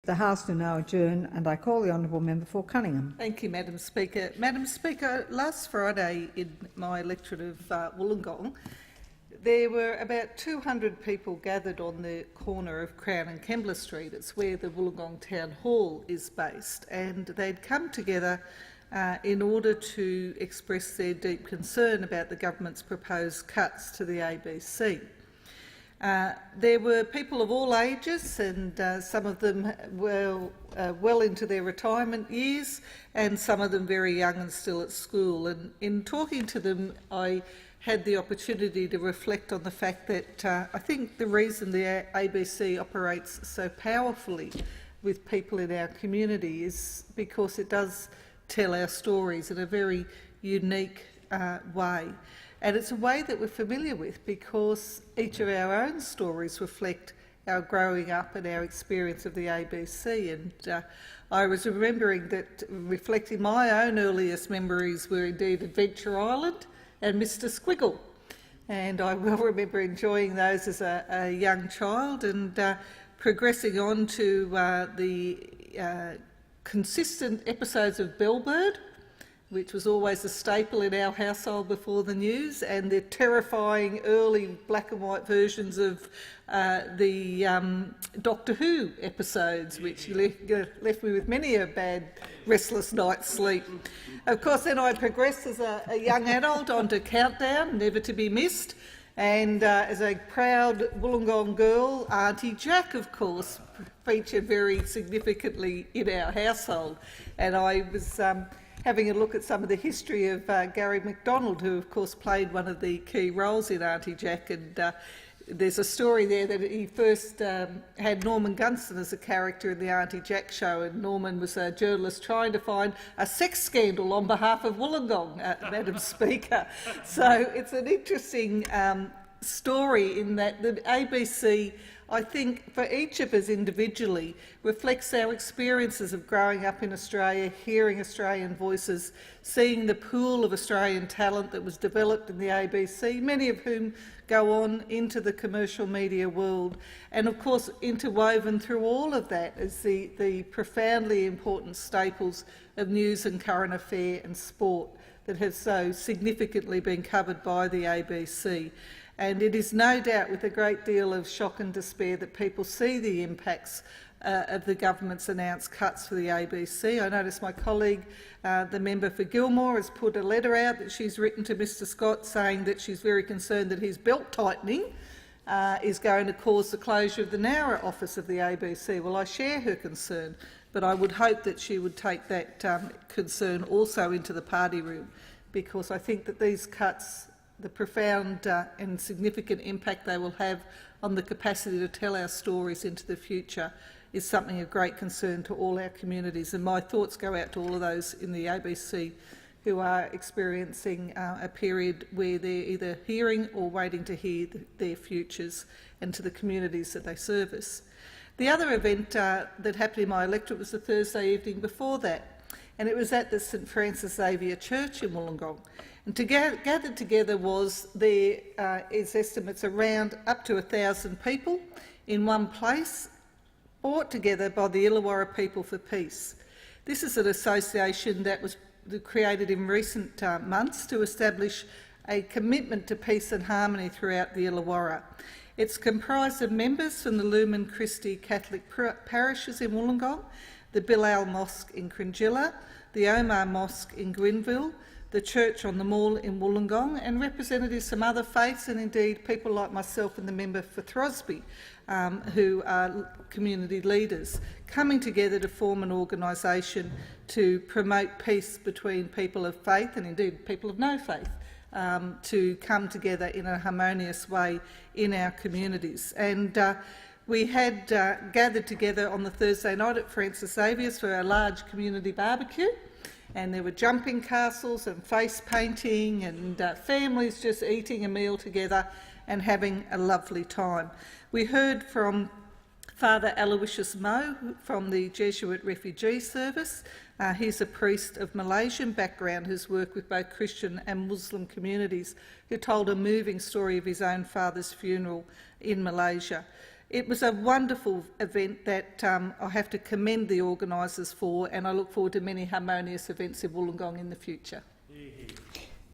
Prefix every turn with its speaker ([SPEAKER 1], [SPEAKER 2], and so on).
[SPEAKER 1] The House do now adjourn, and I call the honourable member for Cunningham.
[SPEAKER 2] Thank you, Madam Speaker. Madam Speaker, last Friday in my electorate of Wollongong, there were about 200 people gathered on the corner of Crown and Kembla Street. It's where the Wollongong Town Hall is based, and they'd come together in order to express their deep concern about the government's proposed cuts to the ABC. There were people of all ages, and some of them well into their retirement years, and some of them very young and still at school. And in talking to them, I had the opportunity to reflect on the fact that I think the reason the ABC operates so powerfully with people in our community is because it does tell our stories in a very unique way. And it's a way that we're familiar with because each of our own stories reflect our growing up and our experience of the ABC. And I was remembering that, reflecting my own earliest memories were indeed Adventure Island and Mr Squiggle. And I will remember enjoying those as a young child and progressing on to the consistent episodes of Bellbird, which was always a staple in our household before the news, and the terrifying early black and white versions of the Doctor Who episodes, which left me with many a bad, restless night's sleep. Of course, then I progressed as a young adult onto Countdown, never to be missed, and as a proud Wollongong girl, Auntie Jack, of course, featured very significantly in our household. And I was having a look at some of the history of Gary MacDonald, who of course played one of the key roles in Auntie Jack, and there's a story there that he first had Norman Gunston as a character in the Auntie Jack show, and Norman was a journalist trying to find a sex scandal on behalf of Wollongong, Madam Speaker. So it's an interesting story in that the ABC, I think, for each of us individually, reflects our experiences of growing up in Australia, hearing Australian voices, seeing the pool of Australian talent that was developed in the ABC, many of whom go on into the commercial media world. And of course, interwoven through all of that is the profoundly important staples of news and current affair and sport that have so significantly been covered by the ABC. And it is no doubt with a great deal of shock and despair that people see the impacts of the government's announced cuts for the ABC. I notice my colleague, the member for Gilmore, has put a letter out that she's written to Mr Scott saying that she's very concerned that his belt tightening is going to cause the closure of the Nowra office of the ABC. Well, I share her concern, but I would hope that she would take that concern also into the party room, because I think that these cuts, the profound and significant impact they will have on the capacity to tell our stories into the future, is something of great concern to all our communities. And my thoughts go out to all of those in the ABC who are experiencing a period where they're either hearing or waiting to hear their futures, and to the communities that they service. The other event that happened in my electorate was the Thursday evening before that, and it was at the St Francis Xavier Church in Wollongong. And gathered together was there is estimates around up to 1,000 people in one place, brought together by the Illawarra People for Peace. This is an association that was created in recent months to establish a commitment to peace and harmony throughout the Illawarra. It's comprised of members from the Lumen Christi Catholic parishes in Wollongong, the Bilal Mosque in Cringilla, the Omar Mosque in Gwynville, the Church on the Mall in Wollongong, and representatives from other faiths, and indeed people like myself and the member for Throsby, who are community leaders, coming together to form an organisation to promote peace between people of faith and indeed people of no faith, to come together in a harmonious way in our communities. And we had gathered together on the Thursday night at Francis Xavier's for a large community barbecue, and there were jumping castles and face painting and families just eating a meal together and having a lovely time. We heard from Father Aloysius Moe from the Jesuit Refugee Service. He's a priest of Malaysian background who's worked with both Christian and Muslim communities, who told a moving story of his own father's funeral in Malaysia. It was a wonderful event that I have to commend the organisers for, and I look forward to many harmonious events in Wollongong in the future.